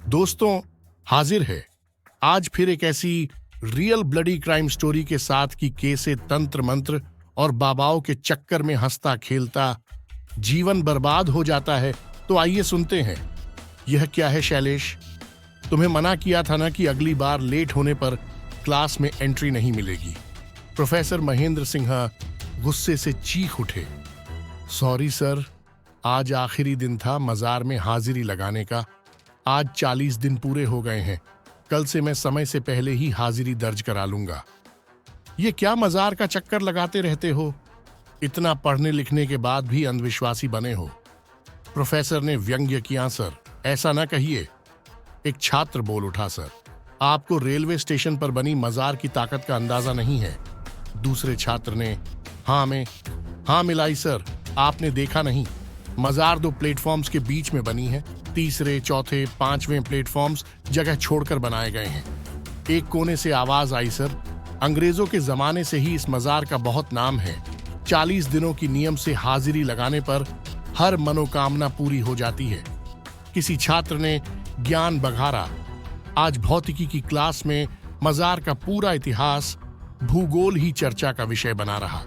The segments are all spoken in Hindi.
दोस्तों, हाजिर है आज फिर एक ऐसी रियल ब्लडी क्राइम स्टोरी के साथ कि कैसे तंत्र मंत्र और बाबाओं के चक्कर में हंसता खेलता जीवन बर्बाद हो जाता है। तो आइए सुनते हैं। यह क्या है शैलेश? तुम्हें मना किया था ना कि अगली बार लेट होने पर क्लास में एंट्री नहीं मिलेगी। प्रोफेसर महेंद्र सिंह गुस्से से चीख उठे। सॉरी सर, आज आखिरी दिन था मजार में हाजिरी लगाने का। आज 40 दिन पूरे हो गए हैं। कल से मैं समय से पहले ही हाजिरी दर्ज करा लूंगा। ये क्या मजार का चक्कर लगाते रहते हो? इतना पढ़ने लिखने के बाद भी अंधविश्वासी बने हो। प्रोफेसर ने व्यंग्य किया। सर, ऐसा ना कहिए। एक छात्र बोल उठा। सर, आपको रेलवे स्टेशन पर बनी मजार की ताकत का अंदाजा नहीं है। दूसरे छात्र ने हाँ मिलाई। सर, आपने देखा नहीं, मजार 2 प्लेटफॉर्म्स के बीच में बनी है। तीसरे, चौथे, 5वें प्लेटफॉर्म्स जगह छोड़कर बनाए गए हैं। एक कोने से आवाज आई। सर, अंग्रेजों के जमाने से ही इस मजार का बहुत नाम है। 40 दिनों की नियम से हाजिरी लगाने पर हर मनोकामना पूरी हो जाती है। किसी छात्र ने ज्ञान बघारा। आज भौतिकी की क्लास में मजार का पूरा इतिहास, भूगोल ही चर्चा का विषय बना रहा।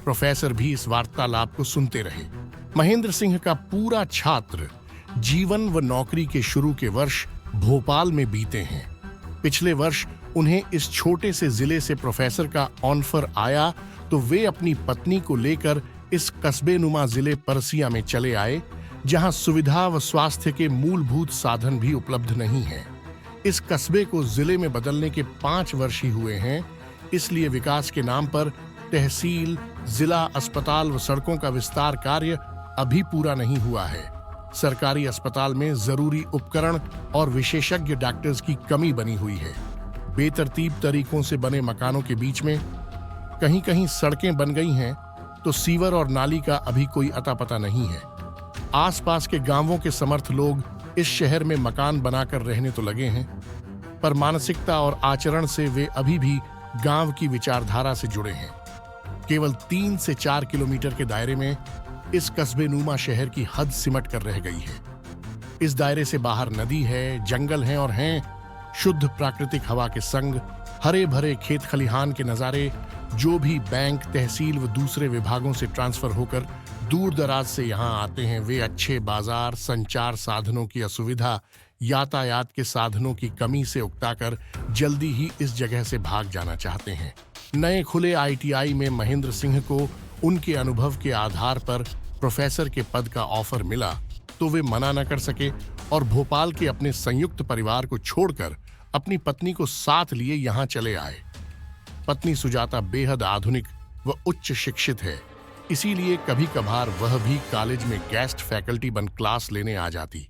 प्रोफेसर भी इस वार्तालाप को सुनते रहे। महेंद्र सिंह का पूरा छात्र जीवन व नौकरी के शुरू के वर्ष भोपाल में बीते हैं। पिछले वर्ष उन्हें इस छोटे से जिले से प्रोफेसर का ऑफर आया तो वे अपनी पत्नी को लेकर इस कस्बे नुमा जिले परसिया में चले आए, जहां सुविधा व स्वास्थ्य के मूलभूत साधन भी उपलब्ध नहीं है। इस कस्बे को जिले में बदलने के 5 वर्ष ही हुए हैं, इसलिए विकास के नाम पर तहसील, जिला अस्पताल व सड़कों का विस्तार कार्य अभी पूरा नहीं हुआ है। सरकारी अस्पताल में जरूरी उपकरण और विशेषज्ञ डॉक्टर्स की कमी बनी हुई है। बेतरतीब तरीकों से बने मकानों के बीच में कहीं कहीं सड़कें बन गई हैं, तो सीवर और नाली का अभी कोई अता पता नहीं है। आसपास के गांवों के समर्थ लोग इस शहर में मकान बनाकर रहने तो लगे हैं, पर मानसिकता और आचरण से वे अभी भी गांव की विचारधारा से जुड़े हैं। केवल 3 से 4 किलोमीटर के दायरे में इस कस्बे नुमा शहर की हद सिमट कर रह गई है। इस दायरे से बाहर नदी है, जंगल हैं और हैं शुद्ध प्राकृतिक हवा के संग हरे भरे खेत खलिहान के नजारे, जो भी बैंक, तहसील व दूसरे विभागों से ट्रांसफर होकर दूर दराज से यहाँ आते हैं, वे अच्छे बाजार, संचार साधनों की असुविधा, यातायात के साधनों की कमी से उकताकर जल्दी ही इस जगह से भाग जाना चाहते हैं। नए खुले ITI में महेंद्र सिंह को उनके अनुभव के आधार पर प्रोफेसर के पद का ऑफर मिला तो वे मना न कर सके और भोपाल के अपने संयुक्त परिवार को छोड़कर अपनी पत्नी को साथ लिए यहाँ चले आए। पत्नी सुजाता बेहद आधुनिक व उच्च शिक्षित है, इसीलिए कभी कभार वह भी कॉलेज में गेस्ट फैकल्टी बन क्लास लेने आ जाती।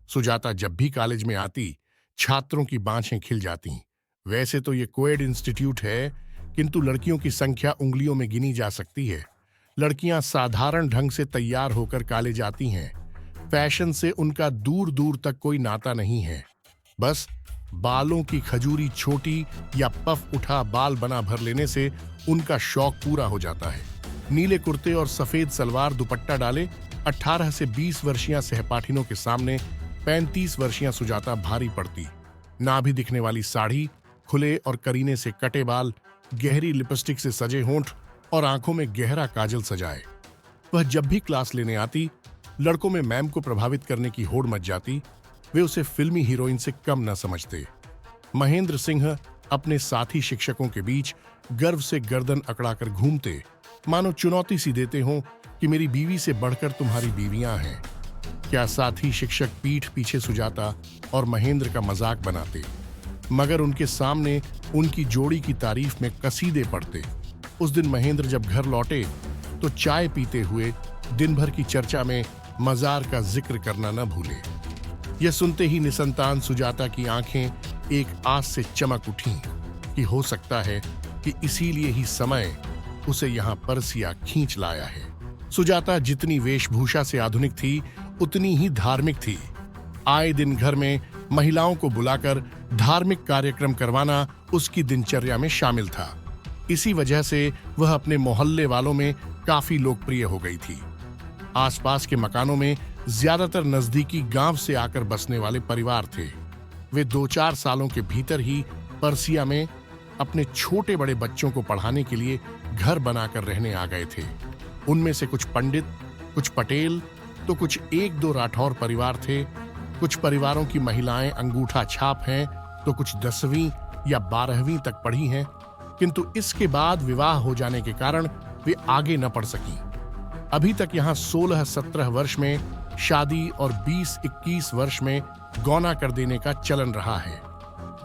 सुजाता जब भी कॉलेज में आती, छात्रों की बाँछें खिल जाती। वैसे तो ये कोएड इंस्टीट्यूट है, किंतु लड़कियों की संख्या उंगलियों में गिनी जा सकती है। लड़कियां साधारण ढंग से तैयार होकर कॉलेज आती हैं। फैशन से उनका दूर दूर तक कोई नाता नहीं है। बस बालों की खजूरी छोटी या पफ उठा बाल बना भर लेने से उनका शौक पूरा हो जाता है। नीले कुर्ते और सफेद सलवार दुपट्टा डाले 18 से 20 वर्षीय सहपाठिनों के सामने 35 वर्षीय सुजाता भारी पड़ती। नाभि दिखने वाली साड़ी, खुले और करीने से कटे बाल, गहरी लिपस्टिक से सजे होंठ और आंखों में गहरा काजल सजाए। वह जब भी क्लास लेने आती, लड़कों में मैम को प्रभावित करने की होड़ मच जाती। वे उसे फिल्मी हीरोइन से कम न समझते। महेंद्र सिंह अपने साथी शिक्षकों के बीच गर्व से गर्दन अकड़ाकर घूमते, मानो चुनौती सी देते हों कि मेरी बीवी से बढ़कर तुम्हारी बीवियां हैं। क्या साथी शिक्षक पीठ पीछे सुजाता और महेंद्र का मजाक बनाते, मगर उनके सामने उनकी जोड़ी की तारीफ में कसीदे पढ़ते। उस दिन महेंद्र जब घर लौटे तो चाय पीते हुए दिन भर की चर्चा में मजार का जिक्र करना न भूले। यह सुनते ही निसंतान सुजाता की आंखें एक आस से चमक उठीं कि हो सकता है कि इसीलिए ही समय उसे यहाँ परसिया खींच लाया है। सुजाता जितनी वेशभूषा से आधुनिक थी, उतनी ही धार्मिक थी। आए दिन घर में महिलाओं को बुलाकर धार्मिक कार्यक्रम करवाना उसकी दिनचर्या में शामिल था। इसी वजह से वह अपने मोहल्ले वालों में काफी लोकप्रिय हो गई थी। आसपास के मकानों में ज्यादातर नजदीकी गांव से आकर बसने वाले परिवार थे। वे 2-4 सालों के भीतर ही पर्सिया में अपने छोटे बड़े बच्चों को पढ़ाने के लिए घर बनाकर रहने आ गए थे। उनमें से कुछ पंडित, कुछ पटेल, तो कुछ 1-2 राठौर परिवार थे। कुछ परिवारों की महिलाएं अंगूठा छाप हैं, तो कुछ 10वीं या 12वीं तक पढ़ी हैं, किंतु इसके बाद विवाह हो जाने के कारण वे आगे न पढ़ सकी। अभी तक यहाँ 16-17 वर्ष में शादी और 20-21 वर्ष में गौना कर देने का चलन रहा है।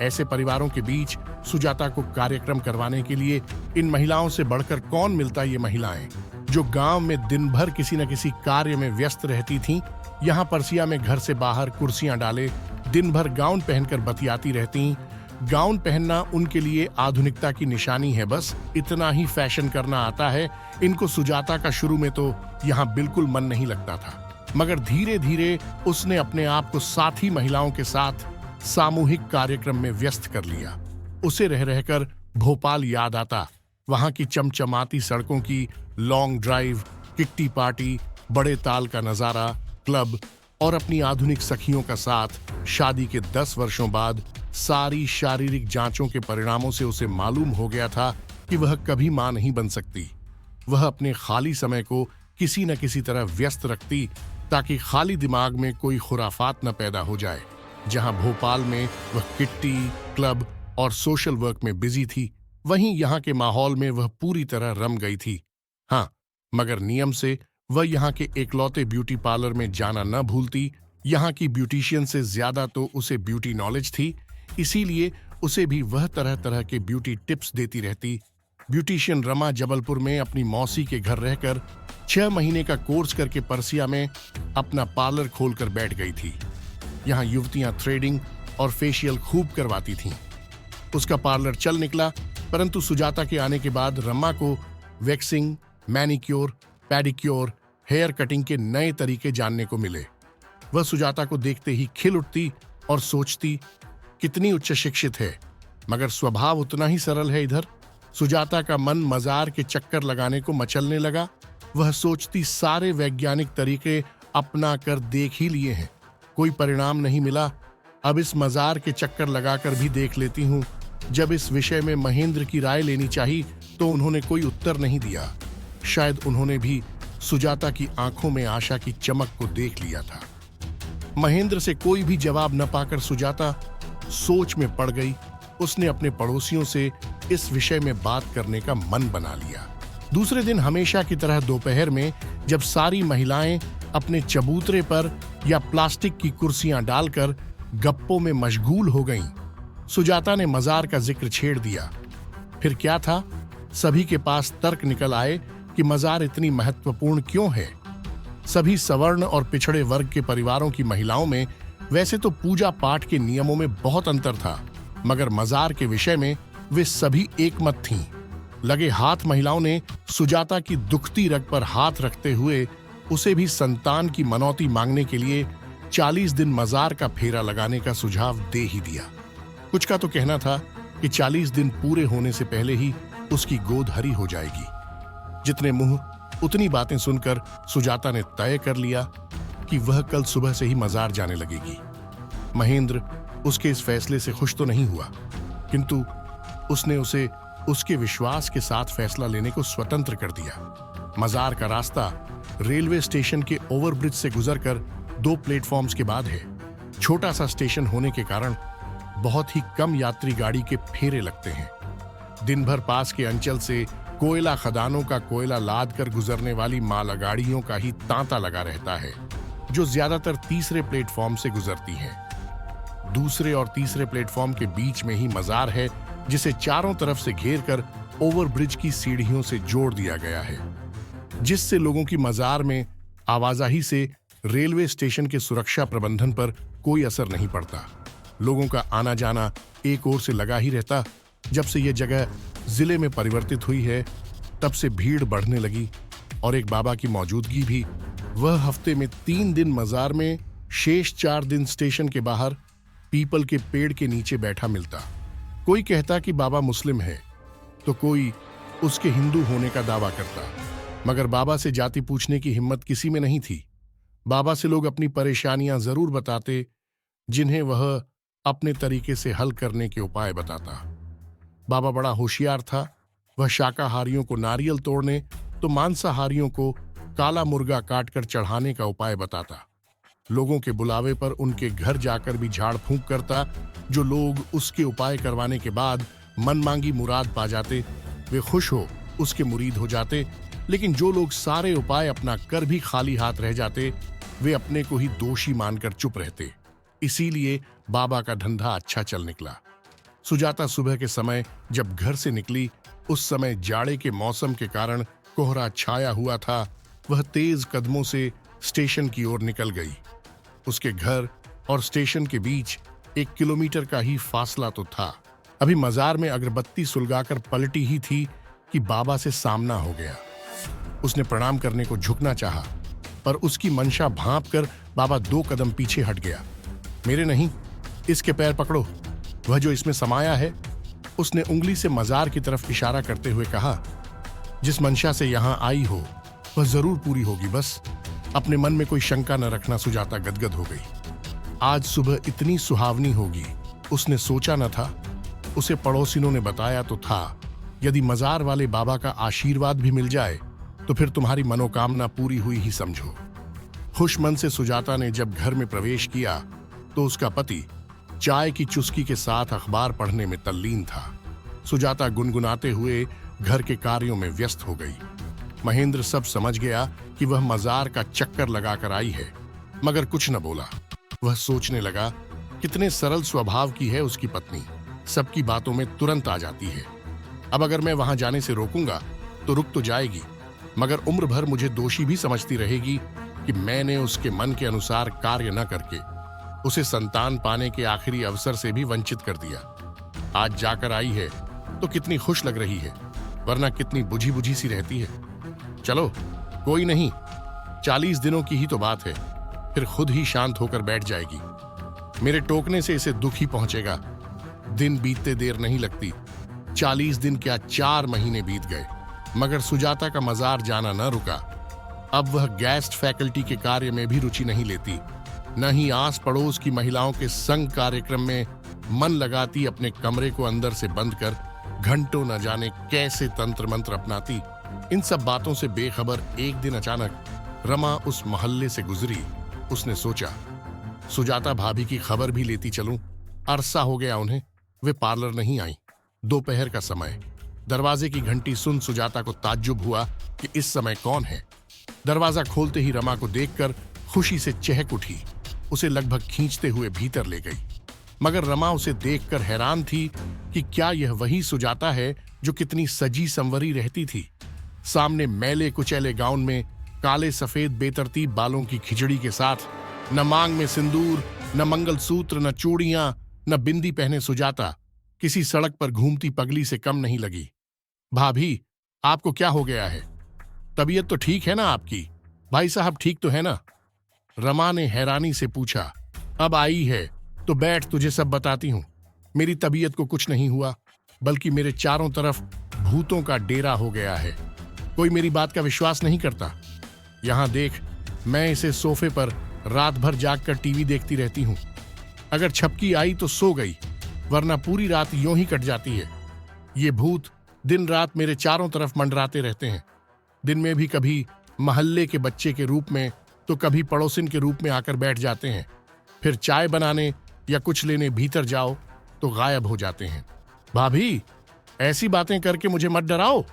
ऐसे परिवारों के बीच सुजाता को कार्यक्रम करवाने के लिए इन महिलाओं से बढ़कर कौन मिलता। ये महिलाएं जो गांव में दिन भर किसी न किसी कार्य में व्यस्त रहती थीं, यहाँ पर्सिया में घर से बाहर कुर्सियां डाले दिन भर गाउन पहनकर बतियाती रहती। गाउन पहनना उनके लिए आधुनिकता की निशानी है, बस इतना ही फैशन करना आता है इनको। सुजाता का शुरू में तो यहाँ बिल्कुल मन नहीं लगता था, मगर धीरे धीरे उसने अपने आप को साथी महिलाओं के साथ सामूहिक कार्यक्रम में व्यस्त कर लिया। उसे रह रहकर भोपाल याद आता, वहां की चमचमाती सड़कों की लॉन्ग ड्राइव, किट्टी पार्टी, बड़े ताल का नजारा, क्लब और अपनी आधुनिक सखियों का साथ। शादी के 10 वर्षों बाद सारी शारीरिक जांचों के परिणामों से उसे मालूम हो गया था कि वह कभी मां नहीं बन सकती। वह अपने खाली समय को किसी न किसी तरह व्यस्त रखती ताकि खाली दिमाग में कोई खुराफात न पैदा हो जाए। जहां भोपाल में वह किट्टी, क्लब और सोशल वर्क में बिजी थी, वहीं यहाँ के माहौल में वह पूरी तरह रम गई थी। हाँ, मगर नियम से वह यहाँ के एकलौते ब्यूटी पार्लर में जाना न भूलती। यहाँ की ब्यूटिशियन से ज्यादा तो उसे ब्यूटी नॉलेज थी, इसीलिए उसे भी वह तरह तरह के ब्यूटी टिप्स देती रहती। ब्यूटिशियन रमा जबलपुर में अपनी मौसी के घर रहकर 6 महीने का कोर्स करके पर्सिया में अपना पार्लर खोलकर बैठ गई थी। यहाँ युवतियां थ्रेडिंग और फेशियल खूब करवाती थीं। उसका पार्लर चल निकला, परंतु सुजाता के आने के बाद रमा को waxing, manicure, pedicure, hair cutting के नए तरीके जानने को मिले। वह सुजाता को देखते ही खिल उठती और सोचती, कितनी उच्च शिक्षित है, मगर स्वभाव उतना ही सरल है। इधर सुजाता का मन मजार के चक्कर लगाने को मचलने लगा। वह सोचती, सारे वैज्ञानिक तरीके अपना कर देख ही लिए हैं, कोई परिणाम नहीं मिला। अब इस मजार के चक्कर लगाकर भी देख लेती हूँ। जब इस विषय में महेंद्र की राय लेनी चाहिए तो उन्होंने कोई उत्तर नहीं दिया। शायद उन्होंने भी सुजाता की आंखों में आशा की चमक को देख लिया था। महेंद्र से कोई भी जवाब न पाकर सुजाता सोच में पड़ गई। उसने अपने पड़ोसियों से इस विषय में बात करने का मन बना लिया। दूसरे दिन हमेशा की तरह दोपहर में जब सारी महिलाएं अपने चबूतरे पर या प्लास्टिक की कुर्सियां डालकर गप्पों में मशगूल हो गईं, सुजाता ने मजार का जिक्र छेड़ दिया। फिर क्या था, सभी के पास तर्क निकल आए कि मजार इतनी महत्वपूर्ण क्यों है। सभी सवर्ण और पिछड़े वर्ग के परिवारों की महिलाओं में वैसे तो पूजा पाठ के नियमों में बहुत अंतर था, मगर मजार के विषय में वे सभी एकमत थीं। लगे हाथ महिलाओं ने सुजाता की दुखती रग पर हाथ रखते हुए उसे भी संतान की मनौती मांगने के लिए 40 दिन मजार का फेरा लगाने का सुझाव दे ही दिया। कुछ का तो कहना था कि 40 दिन पूरे होने से पहले ही उसकी गोद हरी हो जाएगी। जितने मुंह उतनी बातें सुनकर सुजाता ने तय कर लिया कि वह कल सुबह से ही मजार जाने लगेगी। महेंद्र उसके इस फैसले से खुश तो नहीं हुआ, किंतु उसने उसे उसके विश्वास के साथ फैसला लेने को स्वतंत्र कर दिया। मजार का रास्ता रेलवे स्टेशन के ओवरब्रिज से गुजरकर 2 प्लेटफॉर्म्स के बाद है। छोटा सा स्टेशन होने के कारण बहुत ही कम यात्री गाड़ी के फेरे लगते हैं। दिन भर पास के अंचल से कोयला खदानों का कोयला लाद कर गुजरने वाली मालगाड़ियों का ही तांता लगा रहता है, जो ज्यादातर तीसरे प्लेटफॉर्म से गुजरती हैं। दूसरे और तीसरे प्लेटफॉर्म के बीच में ही मजार है, जिसे चारों तरफ से घेरकर ओवरब्रिज की सीढ़ियों से जोड़ दिया गया है, जिससे लोगों की मजार में आवाजाही से रेलवे स्टेशन के सुरक्षा प्रबंधन पर कोई असर नहीं पड़ता। लोगों का आना जाना एक ओर से लगा ही रहता। जब से यह जगह जिले में परिवर्तित हुई है, तब से भीड़ बढ़ने लगी और एक बाबा की मौजूदगी भी। वह हफ्ते में 3 दिन मजार में, शेष 4 दिन स्टेशन के बाहर पीपल के पेड़ के नीचे बैठा मिलता। कोई कहता कि बाबा मुस्लिम है, तो कोई उसके हिंदू होने का दावा करता, मगर बाबा से जाति पूछने की हिम्मत किसी में नहीं थी। बाबा से लोग अपनी परेशानियां जरूर बताते, जिन्हें वह अपने तरीके से हल करने के उपाय बताता। बाबा बड़ा होशियार था। वह शाकाहारियों को नारियल तोड़ने तो मांसाहारियों को काला मुर्गा काटकर चढ़ाने का उपाय बताता। लोगों के बुलावे पर उनके घर जाकर भी झाड़ फूंक करता। जो लोग उसके उपाय करवाने के बाद मनमांगी मुराद पा जाते, वे खुश हो उसके मुरीद हो जाते। लेकिन जो लोग सारे उपाय अपना कर भी खाली हाथ रह जाते, वे अपने को ही दोषी मानकर चुप रहते। इसीलिए बाबा का धंधा अच्छा चल निकला। सुजाता सुबह के समय जब घर से निकली, उस समय जाड़े के मौसम के कारण कोहरा छाया हुआ था। वह तेज कदमों से स्टेशन की ओर निकल गई। उसके घर और स्टेशन के बीच 1 किलोमीटर का ही फासला तो था। अभी मजार में अगरबत्ती सुलगाकर पलटी ही थी कि बाबा से सामना हो गया। उसने प्रणाम करने को झुकना चाहा, पर उसकी मंशा भांप कर बाबा 2 कदम पीछे हट गया। मेरे नहीं, इसके पैर पकड़ो, वह जो इसमें समाया है। उसने उंगली से मजार की तरफ इशारा करते हुए कहा, जिस मंशा से यहां आई हो वह जरूर पूरी होगी। बस अपने मन में कोई शंका न रखना। सुजाता गदगद हो गई। आज सुबह इतनी सुहावनी होगी उसने सोचा न था। उसे पड़ोसिनों ने बताया तो था, यदि मजार वाले बाबा का आशीर्वाद भी मिल जाए तो फिर तुम्हारी मनोकामना पूरी हुई ही समझो। खुश मन से सुजाता ने जब घर में प्रवेश किया तो उसका पति चाय की चुस्की के साथ अखबार पढ़ने में तल्लीन था। सुजाता गुनगुनाते हुए घर के कार्यों में व्यस्त हो गई। महेंद्र सब समझ गया कि वह मजार का चक्कर लगाकर आई है, मगर कुछ न बोला। वह सोचने लगा, कितने सरल स्वभाव की है उसकी पत्नी, सबकी बातों में तुरंत आ जाती है। अब अगर मैं वहां जाने से रोकूंगा तो रुक तो जाएगी, मगर उम्र भर मुझे दोषी भी समझती रहेगी कि मैंने उसके मन के अनुसार कार्य न करके उसे संतान पाने के आखिरी अवसर से भी वंचित कर दिया। आज जाकर आई है तो कितनी खुश लग रही है, वरना कितनी बुझी बुझी सी रहती है। चलो कोई नहीं, 40 दिनों की ही तो बात है, फिर खुद ही शांत होकर बैठ जाएगी। मेरे टोकने से इसे दुख ही पहुंचेगा। दिन बीतते देर नहीं लगती। 40 दिन क्या 4 महीने बीत गए, मगर सुजाता का मजार जाना न रुका। अब वह गेस्ट फैकल्टी के कार्य में भी रुचि नहीं लेती, न ही आस पड़ोस की महिलाओं के संग कार्यक्रम में मन लगाती। अपने कमरे को अंदर से बंद कर घंटों न जाने कैसे तंत्र मंत्र अपनाती। इन सब बातों से बेखबर एक दिन अचानक रमा उस मोहल्ले से गुजरी। उसने सोचा, सुजाता भाभी की खबर भी लेती चलूं। अरसा हो गया उन्हें, वे पार्लर नहीं आई। दोपहर का समय। दरवाजे की घंटी सुन सुजाता को ताज्जुब हुआ कि इस समय कौन है। दरवाजा खोलते ही रमा को देखकर खुशी से चहक उठी। उसे लगभग खींचते हुए भीतर ले गई, मगर रमा उसे देखकर हैरान थी कि क्या यह वही सुजाता है जो कितनी सजी संवरी रहती थी। सामने मैले कुचैले गाउन में, काले सफेद बेतरतीब बालों की खिचड़ी के साथ, न मांग में सिंदूर, न मंगलसूत्र, न चूड़ियां, न बिंदी पहने सुजाता किसी सड़क पर घूमती पगली से कम नहीं लगी। भाभी, आपको क्या हो गया है? तबीयत तो ठीक है ना आपकी? भाई साहब ठीक तो है ना? रमा ने हैरानी से पूछा। अब आई है तो बैठ, तुझे सब बताती हूं। मेरी तबीयत को कुछ नहीं हुआ, बल्कि मेरे चारों तरफ भूतों का डेरा हो गया है। कोई मेरी बात का विश्वास नहीं करता। यहां देख, मैं इसे सोफे पर रात भर जागकर टीवी देखती रहती हूं। अगर छपकी आई तो सो गई, वरना पूरी रात यूं ही कट जाती है। ये भूत दिन रात मेरे चारों तरफ मंडराते रहते हैं। दिन में भी कभी महल्ले के बच्चे के रूप में तो कभी पड़ोसिन के रूप में आकर बैठ जाते हैं। फिर चाय बनाने या कुछ लेने भीतर जाओ तो गायब हो जाते हैं। भाभी, ऐसी बातें करके मुझे मत डराओ।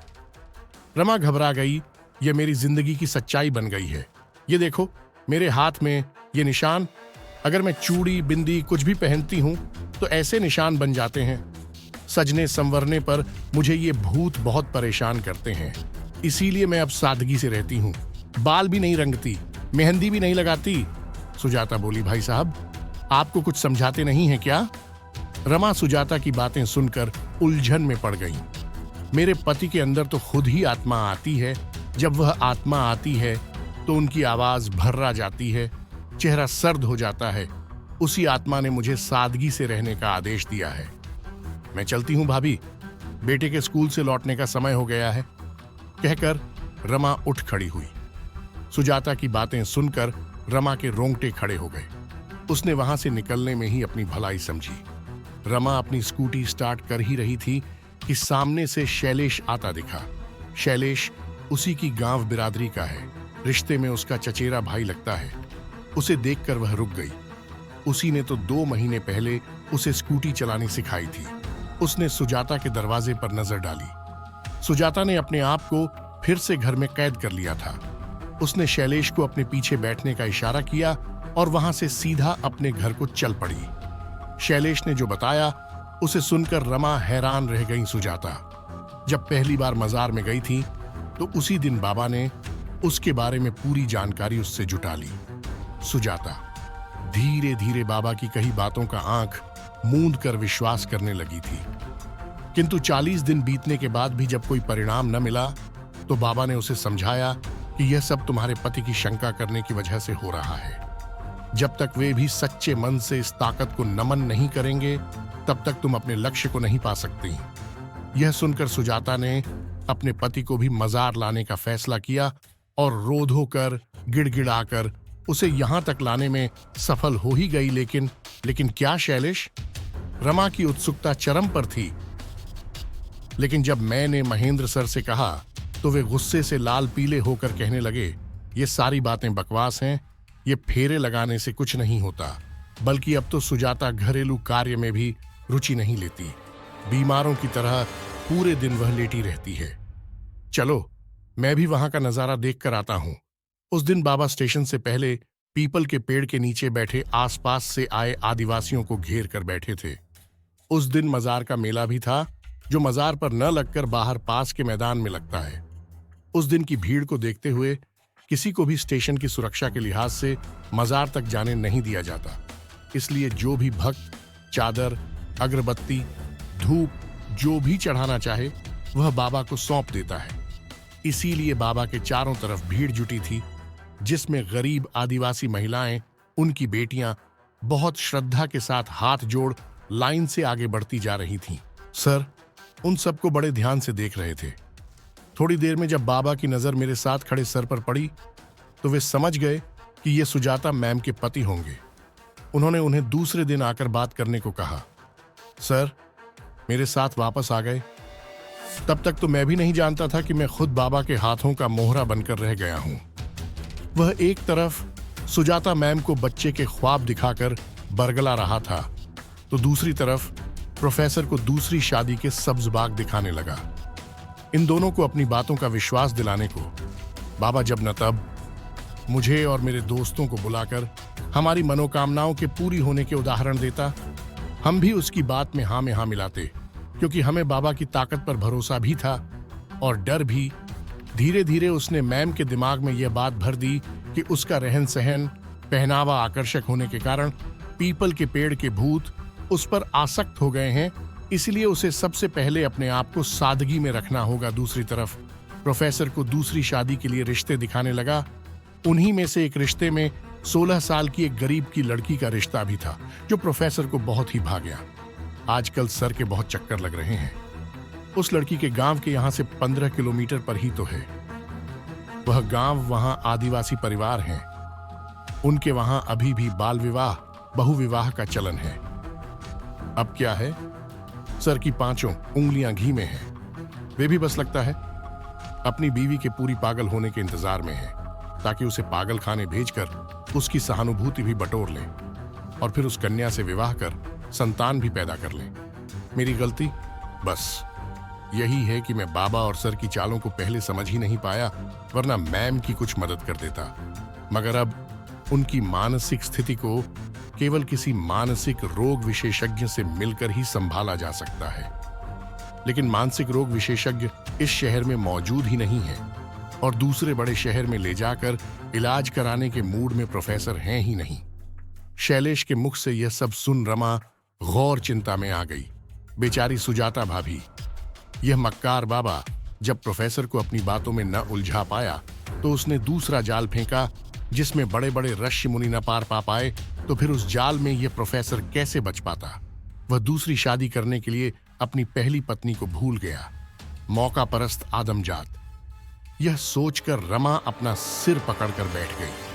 रमा घबरा गई। यह मेरी जिंदगी की सच्चाई बन गई है। ये देखो, मेरे हाथ में ये निशान। अगर मैं चूड़ी बिंदी कुछ भी पहनती हूं तो ऐसे निशान बन जाते हैं। सजने संवरने पर मुझे ये भूत बहुत परेशान करते हैं। इसीलिए मैं अब सादगी से रहती हूँ। बाल भी नहीं रंगती, मेहंदी भी नहीं लगाती। सुजाता बोली, भाई साहब, आपको कुछ समझाते नहीं है क्या? रमा सुजाता की बातें सुनकर उलझन में पड़ गई। मेरे पति के अंदर तो खुद ही आत्मा आती है। जब वह आत्मा आती है तो उनकी आवाज भर्रा जाती है, चेहरा सर्द हो जाता है। उसी आत्मा ने मुझे सादगी से रहने का आदेश दिया है। मैं चलती हूँ भाभी, बेटे के स्कूल से लौटने का समय हो गया है। कहकर रमा उठ खड़ी हुई। सुजाता की बातें सुनकर रमा के रोंगटे खड़े हो गए। उसने वहां से निकलने में ही अपनी भलाई समझी। रमा अपनी स्कूटी स्टार्ट कर ही रही थी कि सामने से शैलेश आता दिखा। शैलेश उसी की गांव बिरादरी का है, रिश्ते में उसका चचेरा भाई लगता है। उसे देखकर वह रुक गई। उसी ने तो 2 महीने पहले उसे स्कूटी चलानी सिखाई थी। उसने सुजाता के दरवाजे पर नजर डाली। सुजाता ने अपने आप को फिर से घर में कैद कर लिया था। उसने शैलेश को अपने पीछे बैठने का इशारा किया और वहां से सीधा अपने घर को चल पड़ी। शैलेश ने जो बताया उसे सुनकर रमा हैरान रह गई। सुजाता जब पहली बार मजार में गई थी तो उसी दिन बाबा ने उसके बारे में पूरी जानकारी उससे जुटा ली। सुजाता धीरे धीरे बाबा की कही बातों का आंख मूंद कर विश्वास करने लगी थी। किंतु 40 दिन बीतने के बाद भी जब कोई परिणाम न मिला तो बाबा ने उसे समझाया कि यह सब तुम्हारे पति की शंका करने की वजह से हो रहा है। जब तक वे भी सच्चे मन से इस ताकत को नमन नहीं करेंगे तब तक तुम अपने लक्ष्य को नहीं पा सकती। यह सुनकर सुजाता ने अपने पति को भी मजार लाने का फैसला किया और रोध होकर गिड़गिड़ाकर उसे यहां तक लाने में सफल हो ही गई। लेकिन क्या शैलेश? रमा की उत्सुकता चरम पर थी। लेकिन जब मैंने महेंद्र सर से कहा तो वे गुस्से से लाल पीले होकर कहने लगे, ये सारी बातें बकवास हैं, ये फेरे लगाने से कुछ नहीं होता। बल्कि अब तो सुजाता घरेलू कार्य में भी रुचि नहीं लेती। बीमारों की तरह पूरे दिन वह लेटी रहती है। चलो मैं भी वहां का नजारा देख कर आता हूं। उस दिन बाबा स्टेशन से पहले पीपल के पेड़ के नीचे बैठे आसपास से आए आदिवासियों को घेर कर बैठे थे। उस दिन मजार का मेला भी था, जो मजार पर न लगकर बाहर पास के मैदान में लगता है। उस दिन की भीड़ को देखते हुए किसी को भी स्टेशन की सुरक्षा के लिहाज से मजार तक जाने नहीं दिया जाता। इसलिए जो भी भक्त चादर, अगरबत्ती, धूप जो भी चढ़ाना चाहे वह बाबा को सौंप देता है। इसीलिए बाबा के चारों तरफ भीड़ जुटी थी, जिसमें गरीब आदिवासी महिलाएं, उनकी बेटियां बहुत श्रद्धा के साथ हाथ जोड़ लाइन से आगे बढ़ती जा रही थीं। सर उन सबको बड़े ध्यान से देख रहे थे। थोड़ी देर में जब बाबा की नजर मेरे साथ खड़े सर पर पड़ी तो वे समझ गए कि ये सुजाता मैम के पति होंगे। उन्होंने उन्हें दूसरे दिन आकर बात करने को कहा। सर मेरे साथ वापस आ गए। तब तक तो मैं भी नहीं जानता था कि मैं खुद बाबा के हाथों का मोहरा बनकर रह गया हूं। वह एक तरफ सुजाता मैम को बच्चे के ख्वाब दिखाकर बरगला रहा था तो दूसरी तरफ प्रोफेसर को दूसरी शादी के सब्ज बाग दिखाने लगा। इन दोनों को अपनी बातों का विश्वास दिलाने को बाबा जब न तब मुझे और मेरे दोस्तों को बुलाकर हमारी मनोकामनाओं के पूरी होने के उदाहरण देता। हम भी उसकी बात में हाँ मिलाते, क्योंकि हमें बाबा की ताकत पर भरोसा भी था और डर भी। धीरे धीरे उसने मैम के दिमाग में यह बात भर दी कि उसका रहन सहन, पहनावा आकर्षक होने के कारण पीपल के पेड़ के भूत उस पर आसक्त हो गए हैं। इसलिए उसे सबसे पहले अपने आप को सादगी में रखना होगा। दूसरी तरफ प्रोफेसर को दूसरी शादी के लिए रिश्ते दिखाने लगा। उन्हीं में से एक रिश्ते में 16 साल की एक गरीब की लड़की का रिश्ता भी था, जो प्रोफेसर को बहुत ही भा गया। आजकल सर के बहुत चक्कर लग रहे हैं। उस लड़की के गांव के यहां से 15 किलोमीटर पर ही तो है। वह गांव, वहां आदिवासी परिवार हैं। उनके वहां अभी भी बाल विवाह, बहु विवाह का चलन है। अब क्या है, सर की 5 उंगलियां घी में हैं। वे भी बस लगता है अपनी बीवी के पूरी पागल होने के इंतजार में है, ताकि उसे पागल खाने भेजकर उसकी सहानुभूति भी बटोर लें और फिर उस कन्या से विवाह कर संतान भी पैदा कर लें। मेरी गलती बस यही है कि मैं बाबा और सर की चालों को पहले समझ ही नहीं पाया, वरना मैम की कुछ मदद कर देता। मगर अब उनकी मानसिक स्थिति को केवल किसी मानसिक रोग विशेषज्ञ से मिलकर ही संभाला जा सकता है। लेकिन मानसिक रोग विशेषज्ञ इस शहर में मौजूद ही नहीं है और दूसरे बड़े शहर में ले जाकर इलाज कराने के मूड में प्रोफेसर हैं ही नहीं। शैलेश के मुख से यह सब सुन रमा गौर चिंता में आ गई। बेचारी सुजाता भाभी। यह मक्कार बाबा जब प्रोफेसर को अपनी बातों में न उलझा पाया तो उसने दूसरा जाल फेंका, जिसमें बड़े बड़े ऋषि मुनि न पार पा पाए। तो फिर उस जाल में यह प्रोफेसर कैसे बच पाता? वह दूसरी शादी करने के लिए अपनी पहली पत्नी को भूल गया। मौका परस्त आदमजात। यह सोचकर रमा अपना सिर पकड़कर बैठ गई।